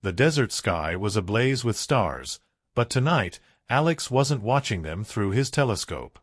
The desert sky was ablaze with stars, but tonight Alex wasn't watching them through his telescope.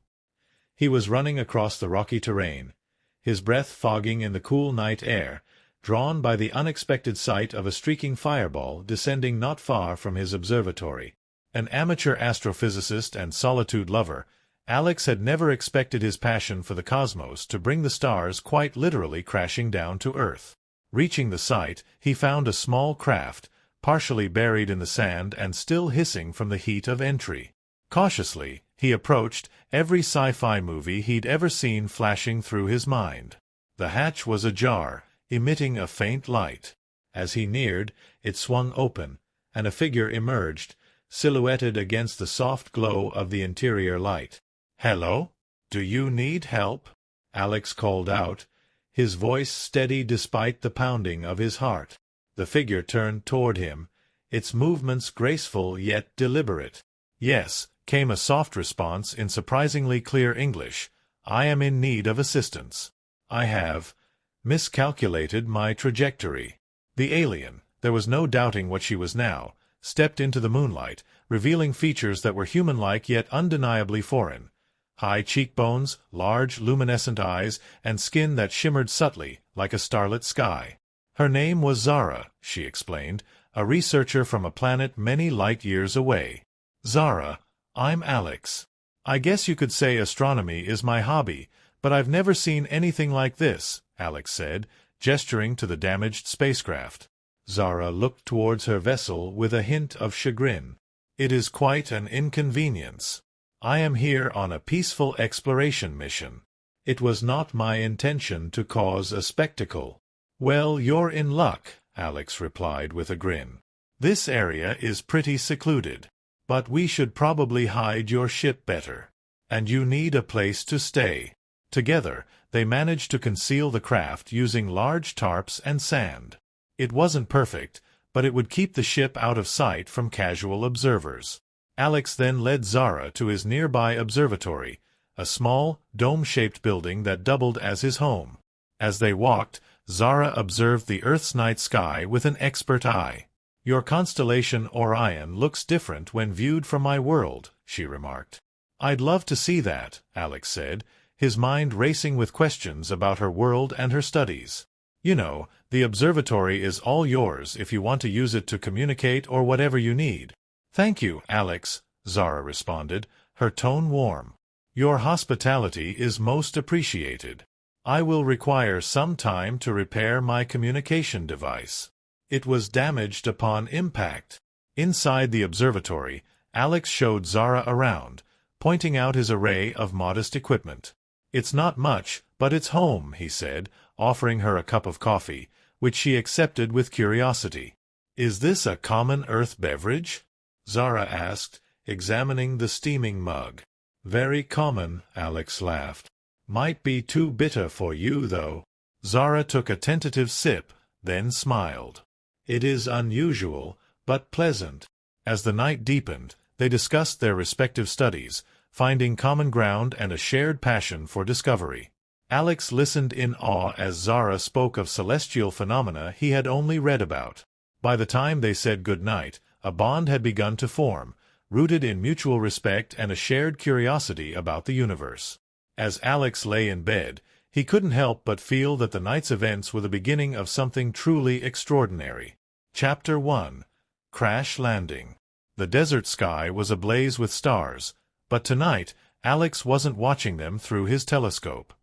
He was running across the rocky terrain, his breath fogging in the cool night air, drawn by the unexpected sight of a streaking fireball descending not far from his observatory. An amateur astrophysicist and solitude lover, Alex had never expected his passion for the cosmos to bring the stars quite literally crashing down to Earth. Reaching the site, he found a small craft, partially buried in the sand and still hissing from the heat of entry. Cautiously, he approached, every sci-fi movie he'd ever seen flashing through his mind. The hatch was ajar, emitting a faint light. As he neared, it swung open, and a figure emerged, silhouetted against the soft glow of the interior light. "Hello? Do you need help?" Alex called out, his voice steady despite the pounding of his heart. The figure turned toward him, its movements graceful yet deliberate. "Yes," came a soft response in surprisingly clear English. "I am in need of assistance. I have miscalculated my trajectory." The alien, there was no doubting what she was now, stepped into the moonlight, revealing features that were human-like yet undeniably foreign. High cheekbones, large luminescent eyes, and skin that shimmered subtly, like a starlit sky. Her name was Zara, she explained, a researcher from a planet many light-years away. "Zara, I'm Alex. I guess you could say astronomy is my hobby, but I've never seen anything like this," Alex said, gesturing to the damaged spacecraft. Zara looked towards her vessel with a hint of chagrin. "It is quite an inconvenience. I am here on a peaceful exploration mission. It was not my intention to cause a spectacle." "Well, you're in luck," Alex replied with a grin. "This area is pretty secluded. But we should probably hide your ship better. And you need a place to stay." Together, they managed to conceal the craft using large tarps and sand. It wasn't perfect, but it would keep the ship out of sight from casual observers. Alex then led Zara to his nearby observatory, a small, dome-shaped building that doubled as his home. As they walked, Zara observed the Earth's night sky with an expert eye. "Your constellation Orion looks different when viewed from my world," she remarked. "I'd love to see that," Alex said, his mind racing with questions about her world and her studies. "You know, the observatory is all yours if you want to use it to communicate or whatever you need." "Thank you, Alex," Zara responded, her tone warm. "Your hospitality is most appreciated. I will require some time to repair my communication device. It was damaged upon impact." Inside the observatory, Alex showed Zara around, pointing out his array of modest equipment. "It's not much, but it's home," he said, offering her a cup of coffee, which she accepted with curiosity. "Is this a common Earth beverage?" Zara asked, examining the steaming mug. "Very common," Alex laughed. "Might be too bitter for you, though." Zara took a tentative sip, then smiled. "It is unusual, but pleasant." As the night deepened, they discussed their respective studies, finding common ground and a shared passion for discovery. Alex listened in awe as Zara spoke of celestial phenomena he had only read about. By the time they said good night, a bond had begun to form, rooted in mutual respect and a shared curiosity about the universe. As Alex lay in bed, he couldn't help but feel that the night's events were the beginning of something truly extraordinary. Chapter 1. Crash Landing. The desert sky was ablaze with stars, but tonight Alex wasn't watching them through his telescope.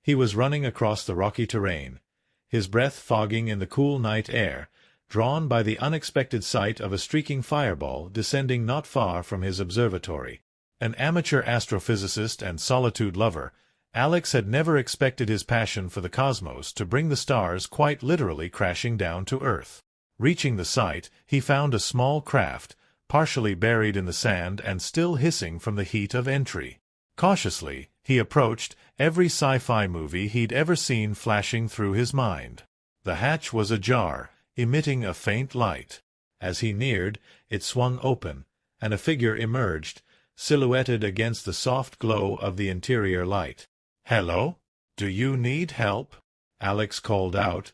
He was running across the rocky terrain, his breath fogging in the cool night air, drawn by the unexpected sight of a streaking fireball descending not far from his observatory. An amateur astrophysicist and solitude lover, Alex had never expected his passion for the cosmos to bring the stars quite literally crashing down to Earth. Reaching the site, he found a small craft, partially buried in the sand and still hissing from the heat of entry. Cautiously, he approached, every sci-fi movie he'd ever seen flashing through his mind. The hatch was ajar, emitting a faint light. As he neared, it swung open, and a figure emerged, silhouetted against the soft glow of the interior light. "Hello? Do you need help?" Alex called out,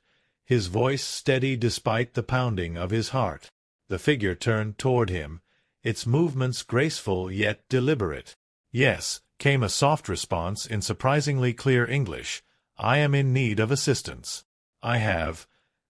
his voice steady despite the pounding of his heart. The figure turned toward him, its movements graceful yet deliberate. "Yes," came a soft response in surprisingly clear English. "I am in need of assistance. I have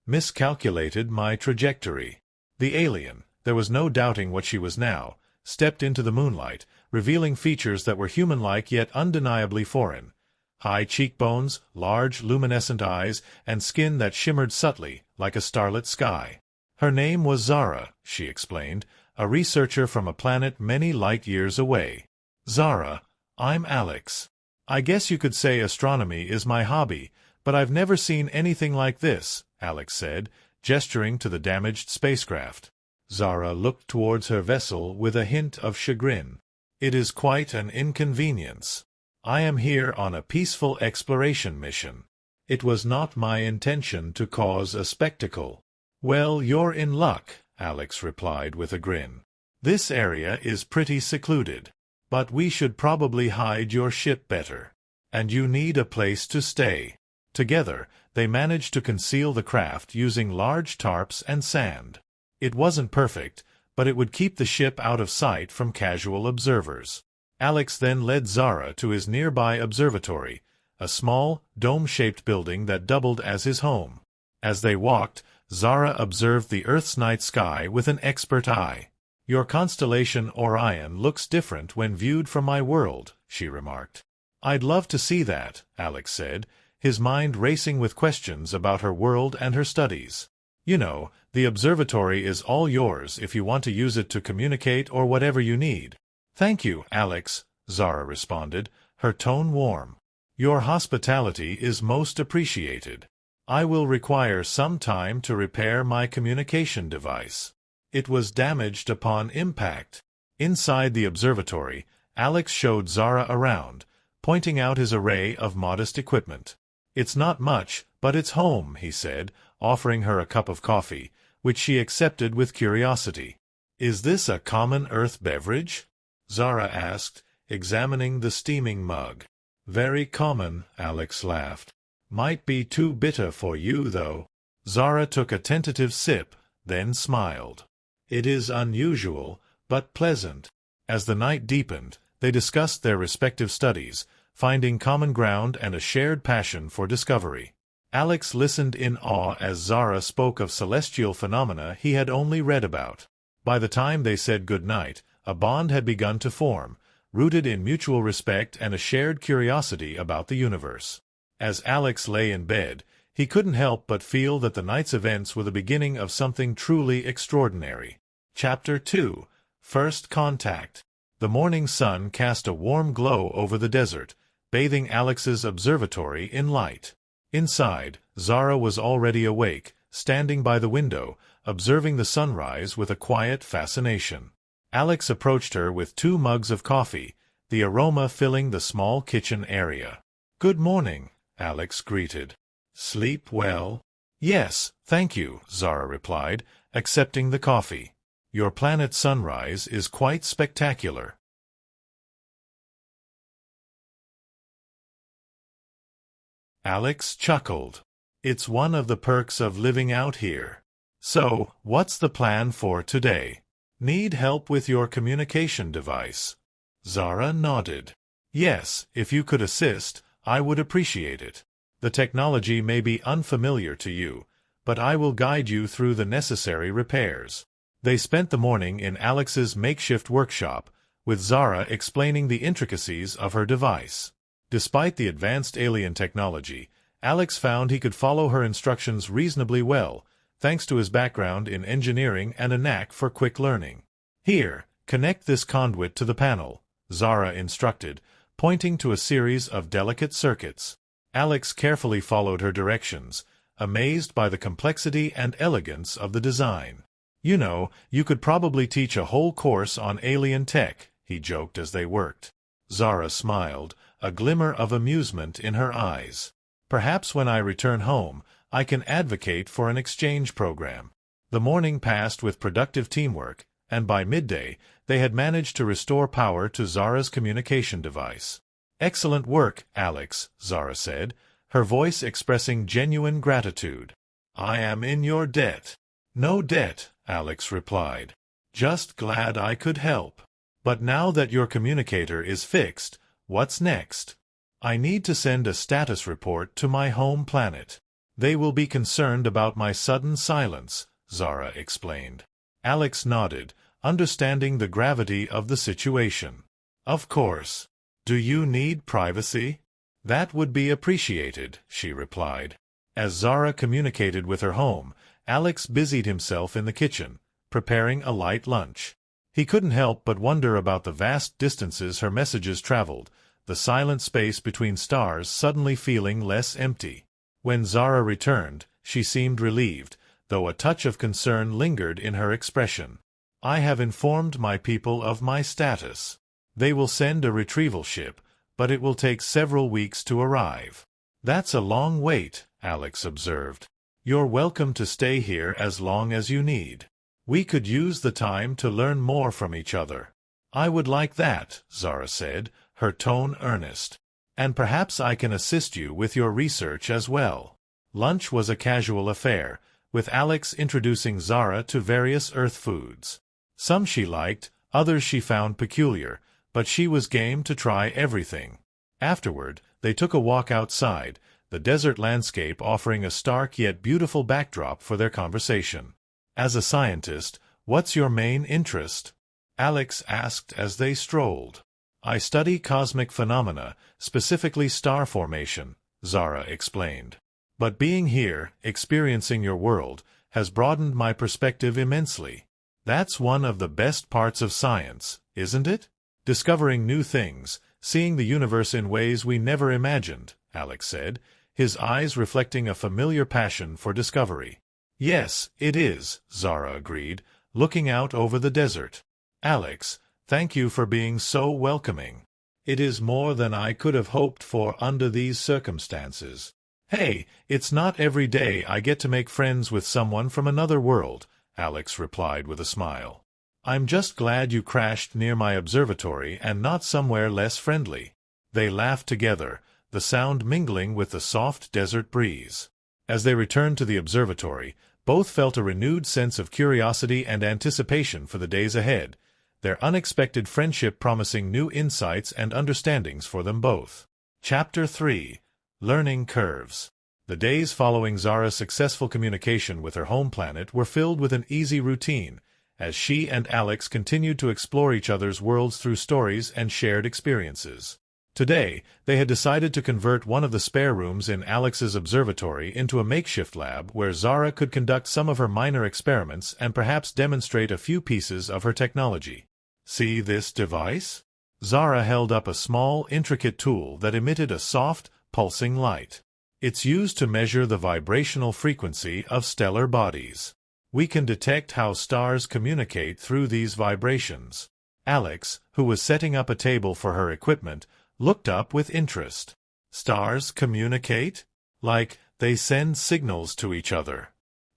miscalculated my trajectory." The alien, there was no doubting what she was now, stepped into the moonlight, revealing features that were human-like yet undeniably foreign. High cheekbones, large luminescent eyes, and skin that shimmered subtly, like a starlit sky. Her name was Zara, she explained, a researcher from a planet many light-years away. "Zara, I'm Alex. I guess you could say astronomy is my hobby, but I've never seen anything like this," Alex said, gesturing to the damaged spacecraft. Zara looked towards her vessel with a hint of chagrin. "It is quite an inconvenience. I am here on a peaceful exploration mission. It was not my intention to cause a spectacle." "Well, you're in luck," Alex replied with a grin. "This area is pretty secluded. But we should probably hide your ship better. And you need a place to stay." Together, they managed to conceal the craft using large tarps and sand. It wasn't perfect, but it would keep the ship out of sight from casual observers. Alex then led Zara to his nearby observatory, a small, dome-shaped building that doubled as his home. As they walked, Zara observed the Earth's night sky with an expert eye. "Your constellation Orion looks different when viewed from my world," she remarked. "I'd love to see that," Alex said, his mind racing with questions about her world and her studies. "You know, the observatory is all yours if you want to use it to communicate or whatever you need." "Thank you, Alex," Zara responded, her tone warm. "Your hospitality is most appreciated. I will require some time to repair my communication device. It was damaged upon impact." Inside the observatory, Alex showed Zara around, pointing out his array of modest equipment. "It's not much, but it's home," he said, offering her a cup of coffee, which she accepted with curiosity. "Is this a common Earth beverage?" Zara asked, examining the steaming mug. "Very common," Alex laughed. "Might be too bitter for you, though." Zara took a tentative sip, then smiled. "It is unusual, but pleasant." As the night deepened, they discussed their respective studies, finding common ground and a shared passion for discovery. Alex listened in awe as Zara spoke of celestial phenomena he had only read about. By the time they said good night, a bond had begun to form, rooted in mutual respect and a shared curiosity about the universe. As Alex lay in bed, he couldn't help but feel that the night's events were the beginning of something truly extraordinary. Chapter 2. First Contact. The morning sun cast a warm glow over the desert, bathing Alex's observatory in light. Inside, Zara was already awake, standing by the window, observing the sunrise with a quiet fascination. Alex approached her with 2 mugs of coffee, the aroma filling the small kitchen area. "Good morning," Alex greeted. "Sleep well?" "Yes, thank you," Zara replied, accepting the coffee. "Your planet's sunrise is quite spectacular." Alex chuckled. "It's one of the perks of living out here. So, what's the plan for today? Need help with your communication device?" Zara nodded. "Yes, if you could assist, I would appreciate it. The technology may be unfamiliar to you, but I will guide you through the necessary repairs." They spent the morning in Alex's makeshift workshop, with Zara explaining the intricacies of her device. Despite the advanced alien technology, Alex found he could follow her instructions reasonably well, thanks to his background in engineering and a knack for quick learning. "Here, connect this conduit to the panel," Zara instructed, pointing to a series of delicate circuits. Alex carefully followed her directions, amazed by the complexity and elegance of the design. "You know, you could probably teach a whole course on alien tech," he joked as they worked. Zara smiled, a glimmer of amusement in her eyes. "Perhaps when I return home, I can advocate for an exchange program." The morning passed with productive teamwork, and by midday, they had managed to restore power to Zara's communication device. "Excellent work, Alex," Zara said, her voice expressing genuine gratitude. I am in your debt. No debt, Alex replied. Just glad I could help. But now that your communicator is fixed, what's next? I need to send a status report to my home planet. They will be concerned about my sudden silence, Zara explained. Alex nodded, understanding the gravity of the situation. Of course. Do you need privacy? That would be appreciated, she replied. As Zara communicated with her home, Alex busied himself in the kitchen, preparing a light lunch. He couldn't help but wonder about the vast distances her messages traveled, the silent space between stars suddenly feeling less empty. When Zara returned, she seemed relieved, though a touch of concern lingered in her expression. I have informed my people of my status. They will send a retrieval ship, but it will take several weeks to arrive. That's a long wait, Alex observed. You're welcome to stay here as long as you need. We could use the time to learn more from each other. I would like that, Zara said, her tone earnest. And perhaps I can assist you with your research as well. Lunch was a casual affair, with Alex introducing Zara to various Earth foods. Some she liked, others she found peculiar, but she was game to try everything. Afterward, they took a walk outside, the desert landscape offering a stark yet beautiful backdrop for their conversation. As a scientist, what's your main interest? Alex asked as they strolled. I study cosmic phenomena, specifically star formation, Zara explained. But being here, experiencing your world, has broadened my perspective immensely. That's one of the best parts of science, isn't it? Discovering new things, seeing the universe in ways we never imagined, Alex said, his eyes reflecting a familiar passion for discovery. Yes, it is, Zara agreed, looking out over the desert. Alex, thank you for being so welcoming. It is more than I could have hoped for under these circumstances. Hey, it's not every day I get to make friends with someone from another world, Alex replied with a smile. I'm just glad you crashed near my observatory and not somewhere less friendly. They laughed together, the sound mingling with the soft desert breeze. As they returned to the observatory, both felt a renewed sense of curiosity and anticipation for the days ahead, their unexpected friendship promising new insights and understandings for them both. Chapter 3. Learning Curves. The days following Zara's successful communication with her home planet were filled with an easy routine, as she and Alex continued to explore each other's worlds through stories and shared experiences. Today, they had decided to convert one of the spare rooms in Alex's observatory into a makeshift lab where Zara could conduct some of her minor experiments and perhaps demonstrate a few pieces of her technology. See this device? Zara held up a small, intricate tool that emitted a soft, pulsing light. It's used to measure the vibrational frequency of stellar bodies. We can detect how stars communicate through these vibrations. Alex, who was setting up a table for her equipment, looked up with interest. Stars communicate? Like, they send signals to each other.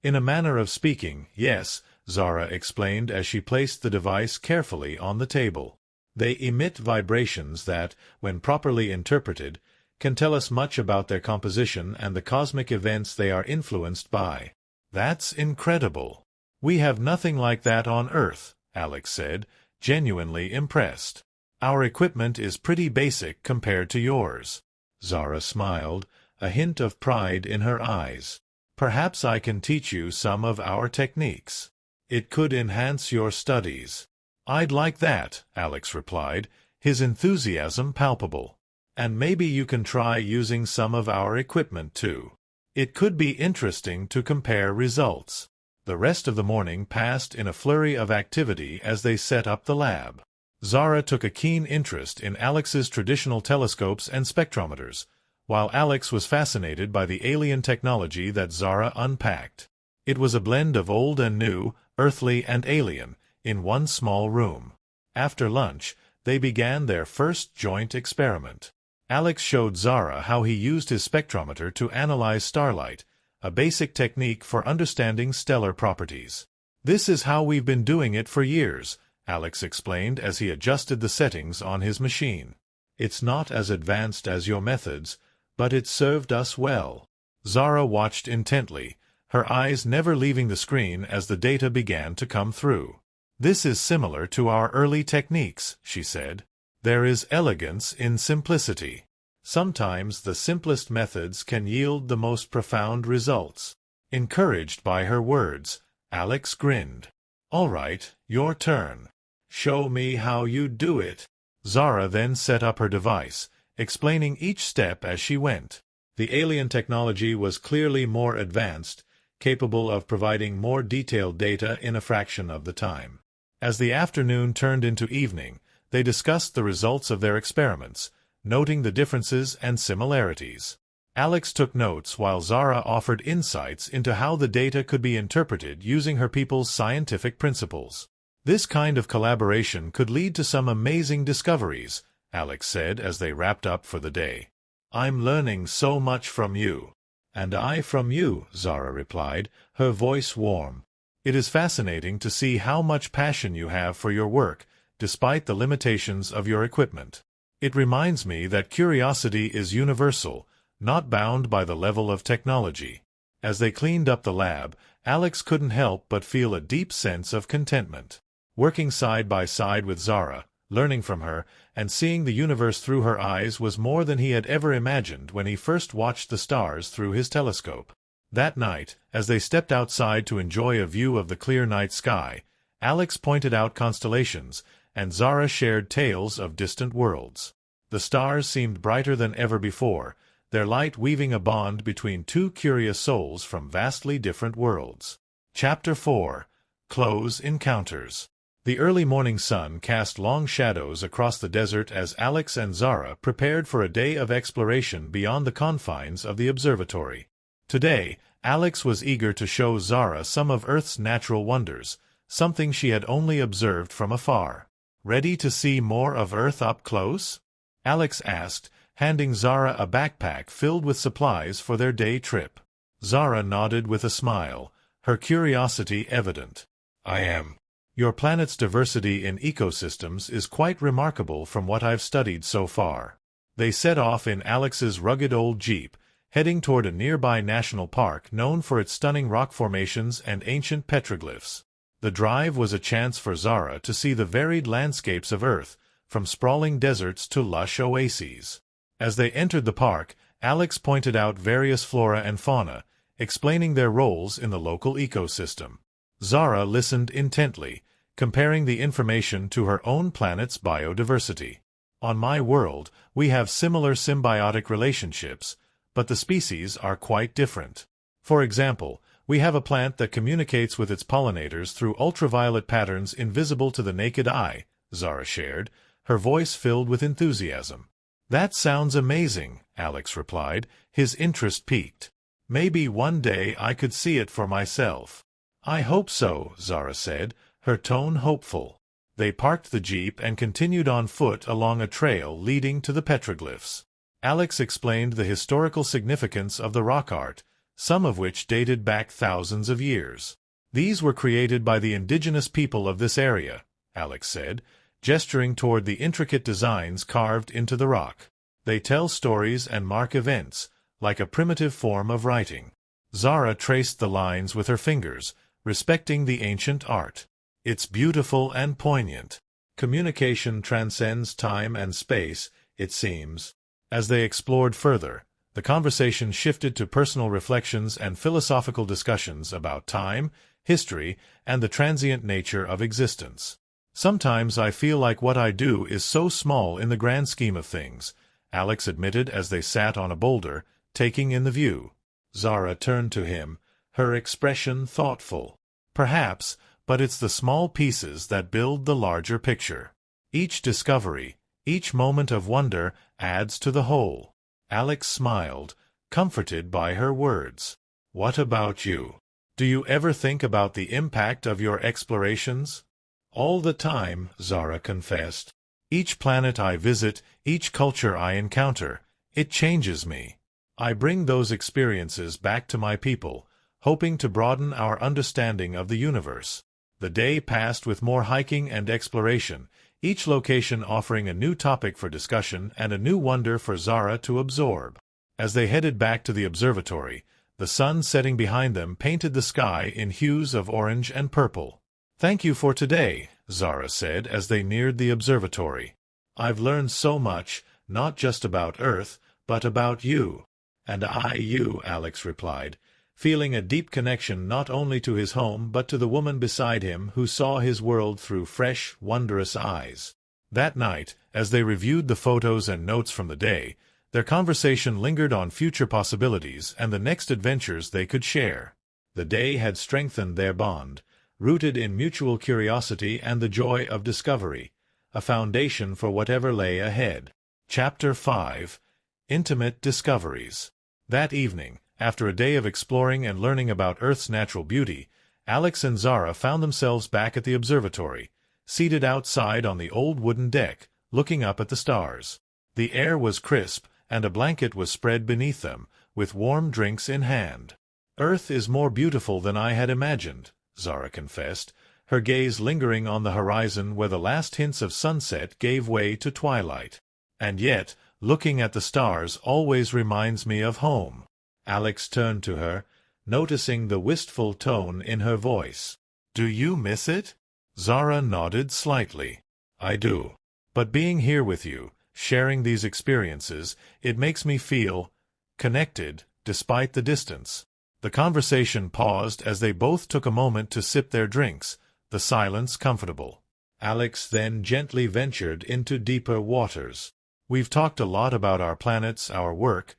In a manner of speaking, yes, Zara explained as she placed the device carefully on the table. They emit vibrations that, when properly interpreted, can tell us much about their composition and the cosmic events they are influenced by. That's incredible. We have nothing like that on Earth, Alex said, genuinely impressed. Our equipment is pretty basic compared to yours. Zara smiled, a hint of pride in her eyes. Perhaps I can teach you some of our techniques. It could enhance your studies. I'd like that, Alex replied, his enthusiasm palpable. And maybe you can try using some of our equipment too. It could be interesting to compare results. The rest of the morning passed in a flurry of activity as they set up the lab. Zara took a keen interest in Alex's traditional telescopes and spectrometers, while Alex was fascinated by the alien technology that Zara unpacked. It was a blend of old and new, earthly and alien, in one small room. After lunch, they began their first joint experiment. Alex showed Zara how he used his spectrometer to analyze starlight, a basic technique for understanding stellar properties. This is how we've been doing it for years, Alex explained as he adjusted the settings on his machine. It's not as advanced as your methods, but it served us well. Zara watched intently, her eyes never leaving the screen as the data began to come through. "This is similar to our early techniques," she said. "There is elegance in simplicity. Sometimes the simplest methods can yield the most profound results." Encouraged by her words, Alex grinned. "All right, your turn. Show me how you do it." Zara then set up her device, explaining each step as she went. The alien technology was clearly more advanced, capable of providing more detailed data in a fraction of the time. As the afternoon turned into evening, they discussed the results of their experiments, noting the differences and similarities. Alex took notes while Zara offered insights into how the data could be interpreted using her people's scientific principles. "This kind of collaboration could lead to some amazing discoveries," Alex said as they wrapped up for the day. "I'm learning so much from you." "And I from you," Zara replied, her voice warm. "It is fascinating to see how much passion you have for your work, despite the limitations of your equipment. It reminds me that curiosity is universal, not bound by the level of technology." As they cleaned up the lab, Alex couldn't help but feel a deep sense of contentment. Working side by side with Zara, learning from her, and seeing the universe through her eyes was more than he had ever imagined when he first watched the stars through his telescope. That night, as they stepped outside to enjoy a view of the clear night sky, Alex pointed out constellations, and Zara shared tales of distant worlds. The stars seemed brighter than ever before, their light weaving a bond between two curious souls from vastly different worlds. Chapter 4. Close Encounters. The early morning sun cast long shadows across the desert as Alex and Zara prepared for a day of exploration beyond the confines of the observatory. Today, Alex was eager to show Zara some of Earth's natural wonders, something she had only observed from afar. "Ready to see more of Earth up close?" Alex asked, handing Zara a backpack filled with supplies for their day trip. Zara nodded with a smile, her curiosity evident. "I am. Your planet's diversity in ecosystems is quite remarkable from what I've studied so far." They set off in Alex's rugged old Jeep, heading toward a nearby national park known for its stunning rock formations and ancient petroglyphs. The drive was a chance for Zara to see the varied landscapes of Earth, from sprawling deserts to lush oases. As they entered the park, Alex pointed out various flora and fauna, explaining their roles in the local ecosystem. Zara listened intently, comparing the information to her own planet's biodiversity. "On my world, we have similar symbiotic relationships, but the species are quite different. For example, we have a plant that communicates with its pollinators through ultraviolet patterns invisible to the naked eye," Zara shared, her voice filled with enthusiasm. "That sounds amazing," Alex replied, his interest piqued. "Maybe one day I could see it for myself." "I hope so," Zara said, her tone hopeful. They parked the Jeep and continued on foot along a trail leading to the petroglyphs. Alex explained the historical significance of the rock art, some of which dated back thousands of years. "These were created by the indigenous people of this area," Alex said, gesturing toward the intricate designs carved into the rock. "They tell stories and mark events, like a primitive form of writing." Zara traced the lines with her fingers, respecting the ancient art. "It's beautiful and poignant. Communication transcends time and space, it seems." As they explored further, the conversation shifted to personal reflections and philosophical discussions about time, history, and the transient nature of existence. "Sometimes I feel like what I do is so small in the grand scheme of things," Alex admitted as they sat on a boulder, taking in the view. Zara turned to him, her expression thoughtful. "Perhaps, but it's the small pieces that build the larger picture. Each discovery, each moment of wonder adds to the whole." Alex smiled, comforted by her words. "What about you? Do you ever think about the impact of your explorations?" "All the time," Zara confessed. "Each planet I visit, each culture I encounter, it changes me. I bring those experiences back to my people, hoping to broaden our understanding of the universe." The day passed with more hiking and exploration, each location offering a new topic for discussion and a new wonder for Zara to absorb. As they headed back to the observatory, The sun setting behind them painted the sky in hues of orange and purple. "Thank you for today," Zara said as they neared the observatory. "I've learned so much, not just about Earth, but about you." "And I you," Alex replied, feeling a deep connection not only to his home but to the woman beside him who saw his world through fresh, wondrous eyes. That night, as they reviewed the photos and notes from the day, their conversation lingered on future possibilities and the next adventures they could share. The day had strengthened their bond, rooted in mutual curiosity and the joy of discovery, a foundation for whatever lay ahead. Chapter 5. Intimate Discoveries. That evening, after a day of exploring and learning about Earth's natural beauty, Alex and Zara found themselves back at the observatory, seated outside on the old wooden deck, looking up at the stars. The air was crisp, and a blanket was spread beneath them, with warm drinks in hand. "Earth is more beautiful than I had imagined," Zara confessed, her gaze lingering on the horizon where the last hints of sunset gave way to twilight. "And yet, looking at the stars always reminds me of home." Alex turned to her, noticing the wistful tone in her voice. "Do you miss it?" Zara nodded slightly. "I do. But being here with you, sharing these experiences, it makes me feel connected, despite the distance." The conversation paused as they both took a moment to sip their drinks, the silence comfortable. Alex then gently ventured into deeper waters. "We've talked a lot about our planets, our work,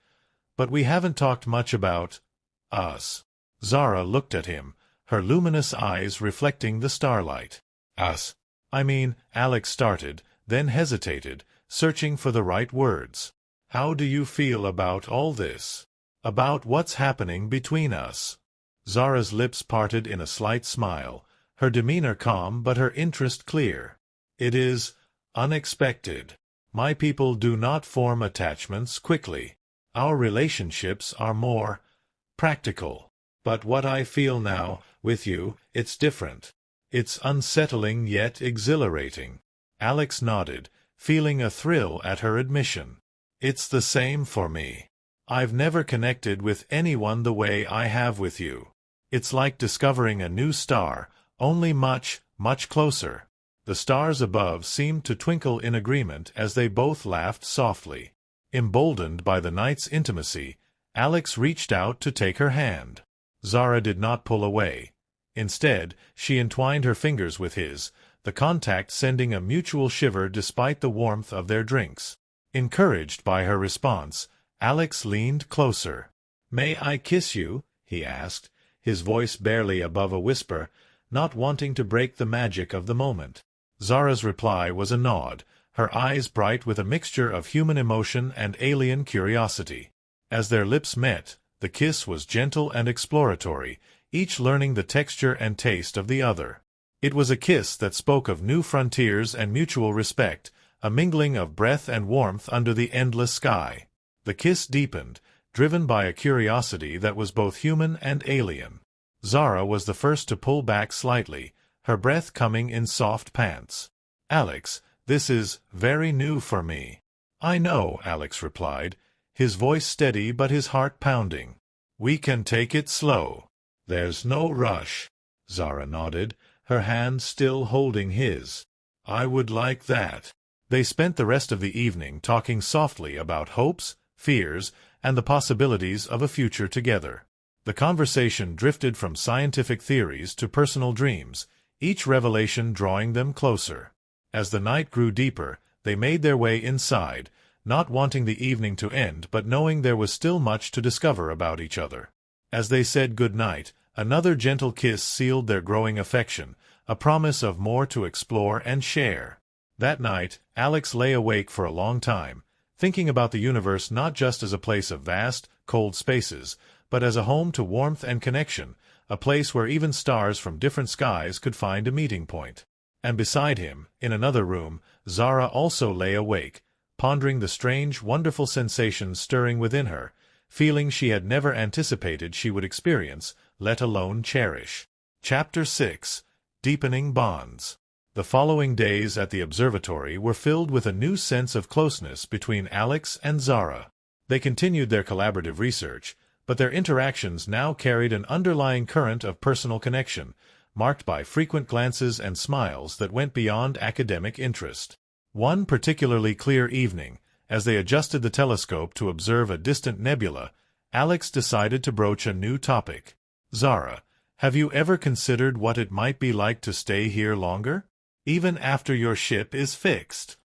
but we haven't talked much about us." Zara looked at him, her luminous eyes reflecting the starlight. "Us? I mean," Alex started, then hesitated, searching for the right words. "How do you feel about all this? About what's happening between us?" Zara's lips parted in a slight smile, her demeanor calm but her interest clear. "It is unexpected. My people do not form attachments quickly. Our relationships are more practical. But what I feel now, with you, it's different. It's unsettling yet exhilarating." Alex nodded, feeling a thrill at her admission. "It's the same for me. I've never connected with anyone the way I have with you. It's like discovering a new star, only much, much closer." The stars above seemed to twinkle in agreement as they both laughed softly. Emboldened by the night's intimacy, Alex reached out to take her hand. Zara did not pull away. Instead, she entwined her fingers with his, the contact sending a mutual shiver despite the warmth of their drinks. Encouraged by her response, Alex leaned closer. "May I kiss you?" he asked, his voice barely above a whisper, not wanting to break the magic of the moment. Zara's reply was a nod, her eyes bright with a mixture of human emotion and alien curiosity. As their lips met, the kiss was gentle and exploratory, each learning the texture and taste of the other. It was a kiss that spoke of new frontiers and mutual respect, a mingling of breath and warmth under the endless sky. The kiss deepened, driven by a curiosity that was both human and alien. Zara was the first to pull back slightly, her breath coming in soft pants. "Alex, this is very new for me." "I know," Alex replied, his voice steady but his heart pounding. "We can take it slow. There's no rush." Zara nodded, her hand still holding his. "I would like that." They spent the rest of the evening talking softly about hopes, fears, and the possibilities of a future together. The conversation drifted from scientific theories to personal dreams, each revelation drawing them closer. As the night grew deeper, they made their way inside, not wanting the evening to end but knowing there was still much to discover about each other. As they said good night, another gentle kiss sealed their growing affection, a promise of more to explore and share. That night, Alex lay awake for a long time, thinking about the universe not just as a place of vast, cold spaces, but as a home to warmth and connection, a place where even stars from different skies could find a meeting point. And beside him, in another room, Zara also lay awake, pondering the strange, wonderful sensations stirring within her, feelings she had never anticipated she would experience, let alone cherish. Chapter 6. Deepening Bonds. The following days at the observatory were filled with a new sense of closeness between Alex and Zara. They continued their collaborative research, but their interactions now carried an underlying current of personal connection, marked by frequent glances and smiles that went beyond academic interest. One particularly clear evening, as they adjusted the telescope to observe a distant nebula, Alex decided to broach a new topic. "Zara, have you ever considered what it might be like to stay here longer, even after your ship is fixed?"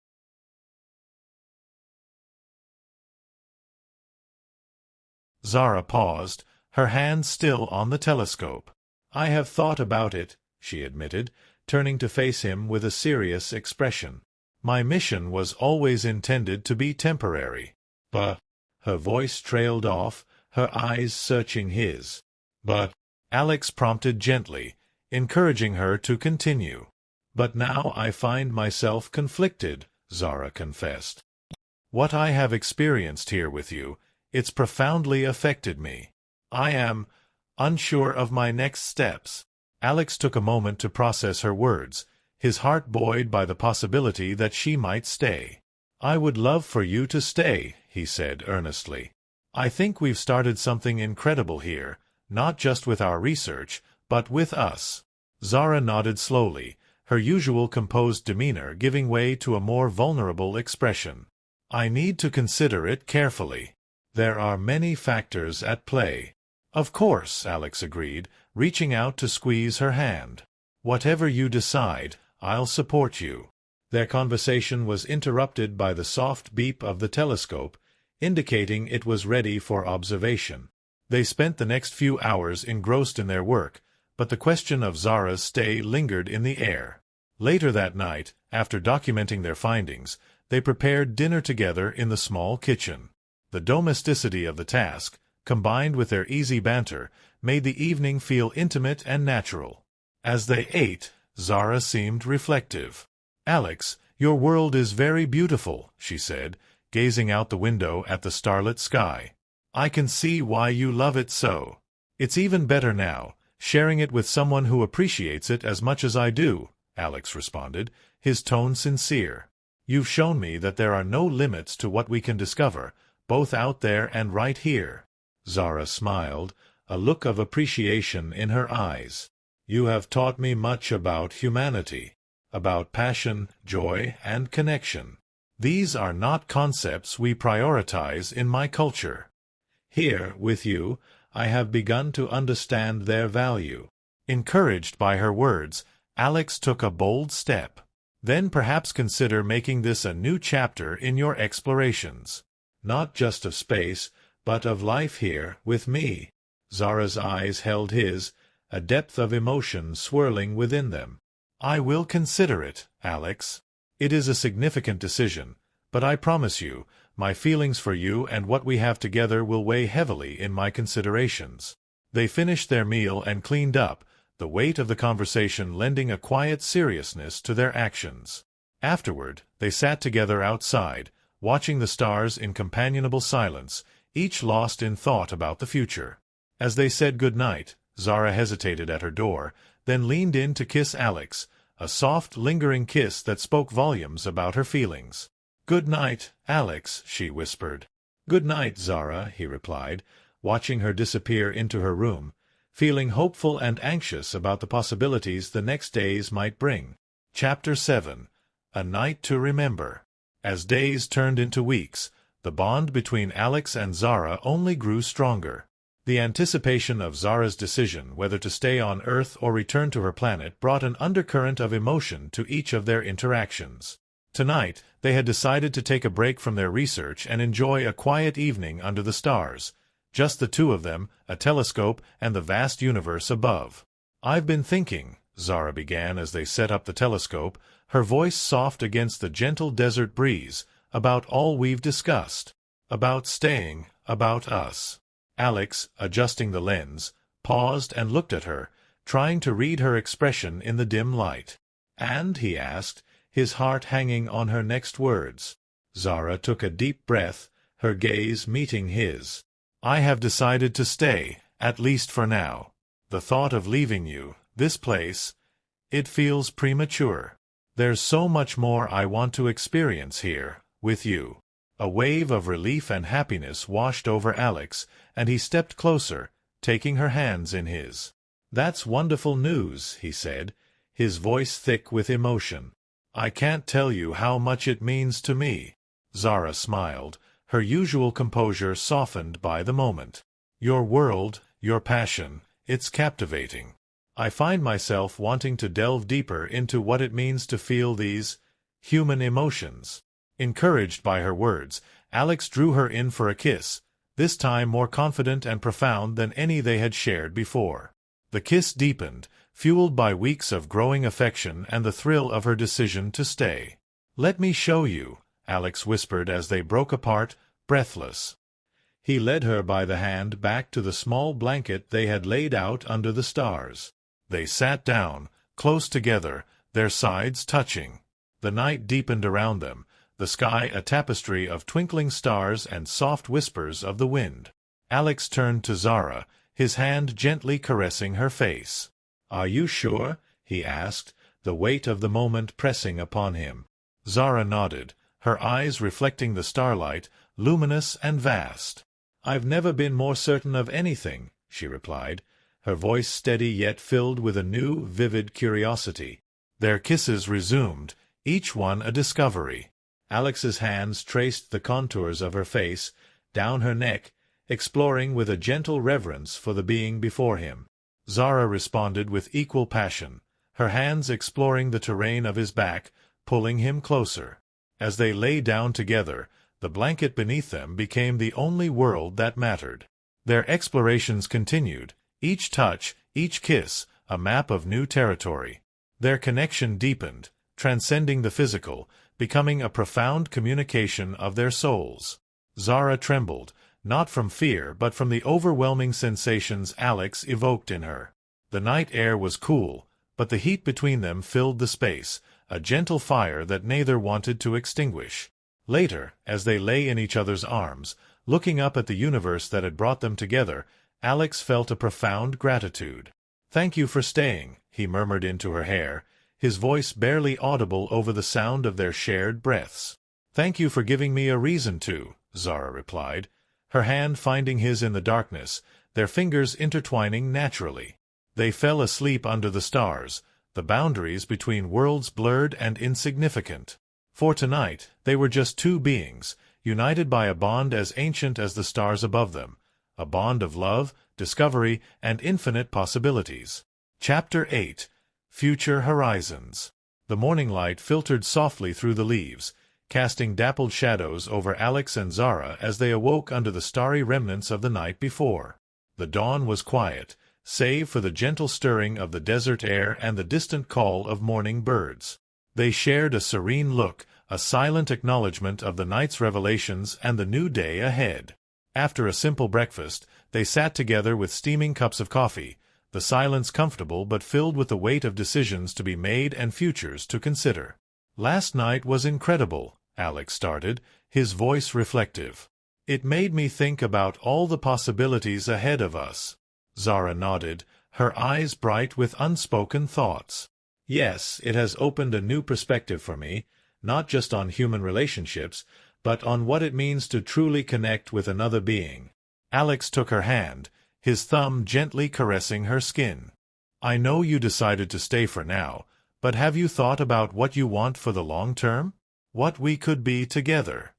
Zara paused, her hand still on the telescope. "I have thought about it," she admitted, turning to face him with a serious expression. "My mission was always intended to be temporary. But—" her voice trailed off, her eyes searching his. "But—" Alex prompted gently, encouraging her to continue. "But now I find myself conflicted," Zara confessed. "What I have experienced here with you, it's profoundly affected me. I am unsure of my next steps." Alex took a moment to process her words, his heart buoyed by the possibility that she might stay. "I would love for you to stay," he said earnestly. "I think we've started something incredible here, not just with our research, but with us." Zara nodded slowly, her usual composed demeanor giving way to a more vulnerable expression. "I need to consider it carefully. There are many factors at play." "Of course," Alex agreed, reaching out to squeeze her hand. "Whatever you decide, I'll support you." Their conversation was interrupted by the soft beep of the telescope, indicating it was ready for observation. They spent the next few hours engrossed in their work, but the question of Zara's stay lingered in the air. Later that night, after documenting their findings, they prepared dinner together in the small kitchen. The domesticity of the task, combined with their easy banter, made the evening feel intimate and natural. As they ate, Zara seemed reflective. "Alex, your world is very beautiful," she said, gazing out the window at the starlit sky. "I can see why you love it so. It's even better now, sharing it with someone who appreciates it as much as I do," Alex responded, his tone sincere. "You've shown me that there are no limits to what we can discover, both out there and right here." Zara smiled, a look of appreciation in her eyes. "You have taught me much about humanity, about passion, joy, and connection. These are not concepts we prioritize in my culture. Here, with you, I have begun to understand their value." Encouraged by her words, Alex took a bold step. "Then perhaps consider making this a new chapter in your explorations. Not just of space, but of life here with me." Zara's eyes held his, a depth of emotion swirling within them. "I will consider it, Alex. It is a significant decision, but I promise you, my feelings for you and what we have together will weigh heavily in my considerations." They finished their meal and cleaned up, the weight of the conversation lending a quiet seriousness to their actions. Afterward, they sat together outside, watching the stars in companionable silence, each lost in thought about the future. As they said good night, Zara hesitated at her door, then leaned in to kiss Alex, a soft, lingering kiss that spoke volumes about her feelings. "Good night, Alex," she whispered. "Good night, Zara," he replied, watching her disappear into her room, feeling hopeful and anxious about the possibilities the next days might bring. Chapter 7. A Night to Remember. As days turned into weeks, the bond between Alex and Zara only grew stronger. The anticipation of Zara's decision whether to stay on Earth or return to her planet brought an undercurrent of emotion to each of their interactions. Tonight, they had decided to take a break from their research and enjoy a quiet evening under the stars. Just the two of them, a telescope, and the vast universe above. "I've been thinking," Zara began as they set up the telescope, her voice soft against the gentle desert breeze, "about all we've discussed. About staying, about us." Alex, adjusting the lens, paused and looked at her, trying to read her expression in the dim light. "And?" he asked, his heart hanging on her next words. Zara took a deep breath, her gaze meeting his. "I have decided to stay, at least for now. The thought of leaving you, this place, it feels premature. There's so much more I want to experience here, with you." A wave of relief and happiness washed over Alex, and he stepped closer, taking her hands in his. "That's wonderful news," he said, his voice thick with emotion. "I can't tell you how much it means to me." Zara smiled, her usual composure softened by the moment. "Your world, your passion, it's captivating. I find myself wanting to delve deeper into what it means to feel these human emotions." Encouraged by her words, Alex drew her in for a kiss, this time more confident and profound than any they had shared before. The kiss deepened, fueled by weeks of growing affection and the thrill of her decision to stay. "Let me show you," Alex whispered as they broke apart, breathless. He led her by the hand back to the small blanket they had laid out under the stars. They sat down, close together, their sides touching. The night deepened around them, the sky a tapestry of twinkling stars and soft whispers of the wind. Alex turned to Zara, his hand gently caressing her face. "Are you sure?" he asked, the weight of the moment pressing upon him. Zara nodded, her eyes reflecting the starlight, luminous and vast. "I've never been more certain of anything," she replied, her voice steady yet filled with a new, vivid curiosity. Their kisses resumed, each one a discovery. Alex's hands traced the contours of her face, down her neck, exploring with a gentle reverence for the being before him. Zara responded with equal passion, her hands exploring the terrain of his back, pulling him closer. As they lay down together, the blanket beneath them became the only world that mattered. Their explorations continued, each touch, each kiss, a map of new territory. Their connection deepened, transcending the physical, becoming a profound communication of their souls. Zara trembled, not from fear but from the overwhelming sensations Alex evoked in her. The night air was cool, but the heat between them filled the space, a gentle fire that neither wanted to extinguish. Later, as they lay in each other's arms, looking up at the universe that had brought them together, Alex felt a profound gratitude. "Thank you for staying," he murmured into her hair, his voice barely audible over the sound of their shared breaths. "Thank you for giving me a reason to," Zara replied, her hand finding his in the darkness, their fingers intertwining naturally. They fell asleep under the stars, the boundaries between worlds blurred and insignificant. For tonight, they were just two beings, united by a bond as ancient as the stars above them, a bond of love, discovery, and infinite possibilities. Chapter 8. Future Horizons. The morning light filtered softly through the leaves, casting dappled shadows over Alex and Zara as they awoke under the starry remnants of the night before. The dawn was quiet, save for the gentle stirring of the desert air and the distant call of morning birds. They shared a serene look, a silent acknowledgment of the night's revelations and the new day ahead. After a simple breakfast, they sat together with steaming cups of coffee, the silence comfortable but filled with the weight of decisions to be made and futures to consider. "Last night was incredible," Alex started, his voice reflective. "It made me think about all the possibilities ahead of us." Zara nodded, her eyes bright with unspoken thoughts. "Yes, it has opened a new perspective for me, not just on human relationships, but on what it means to truly connect with another being." Alex took her hand, his thumb gently caressing her skin. "I know you decided to stay for now, but have you thought about what you want for the long term? What we could be together?"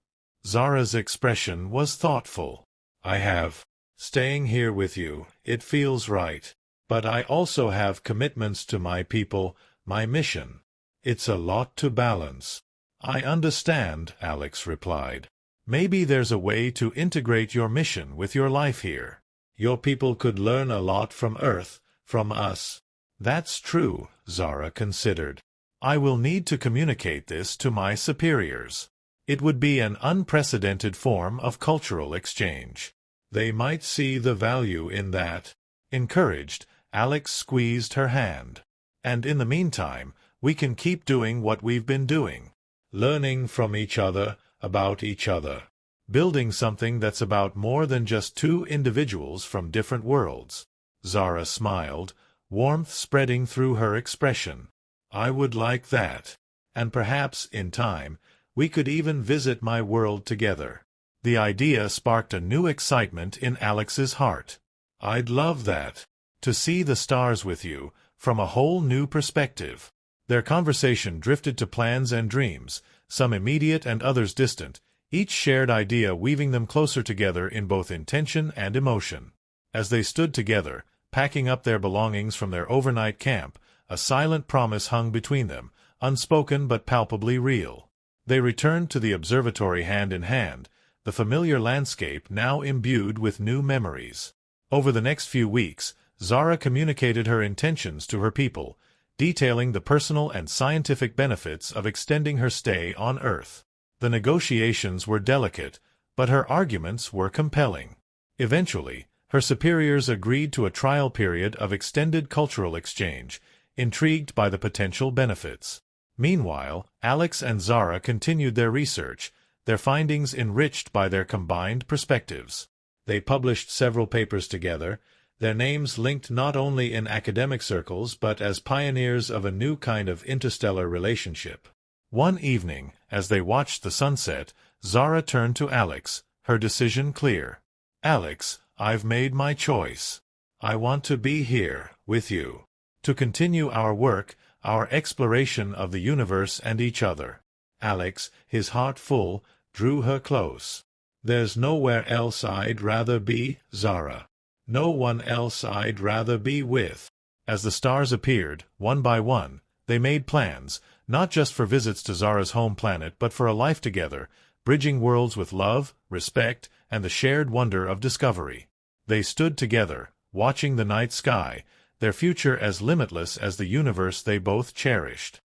Zara's expression was thoughtful. "I have. Staying here with you, it feels right. But I also have commitments to my people, my mission. It's a lot to balance." "I understand," Alex replied. "Maybe there's a way to integrate your mission with your life here. Your people could learn a lot from Earth, from us." "That's true," Zara considered. "I will need to communicate this to my superiors. It would be an unprecedented form of cultural exchange. They might see the value in that." Encouraged, Alex squeezed her hand. "And in the meantime, we can keep doing what we've been doing. Learning from each other, about each other. Building something that's about more than just two individuals from different worlds." Zara smiled, warmth spreading through her expression. "I would like that. And perhaps, in time, We could even visit my world together. The idea sparked a new excitement in Alex's heart. I'd love that. To see the stars with you, from a whole new perspective. Their conversation drifted to plans and dreams, some immediate and others distant, each shared idea weaving them closer together in both intention and emotion. As they stood together, packing up their belongings from their overnight camp, a silent promise hung between them, unspoken but palpably real. They returned to the observatory hand in hand, the familiar landscape now imbued with new memories. Over the next few weeks, Zara communicated her intentions to her people, detailing the personal and scientific benefits of extending her stay on Earth. The negotiations were delicate, but her arguments were compelling. Eventually, her superiors agreed to a trial period of extended cultural exchange, intrigued by the potential benefits. Meanwhile, Alex and Zara continued their research, their findings enriched by their combined perspectives. They published several papers together, their names linked not only in academic circles but as pioneers of a new kind of interstellar relationship. One evening, as they watched the sunset, Zara turned to Alex, her decision clear. "Alex, I've made my choice. I want to be here, with you. To continue our work, our exploration of the universe and each other." Alex, his heart full, drew her close. "There's nowhere else I'd rather be, Zara. No one else I'd rather be with." As the stars appeared, one by one, they made plans, not just for visits to Zara's home planet but for a life together, bridging worlds with love, respect, and the shared wonder of discovery. They stood together, watching the night sky, their future as limitless as the universe they both cherished.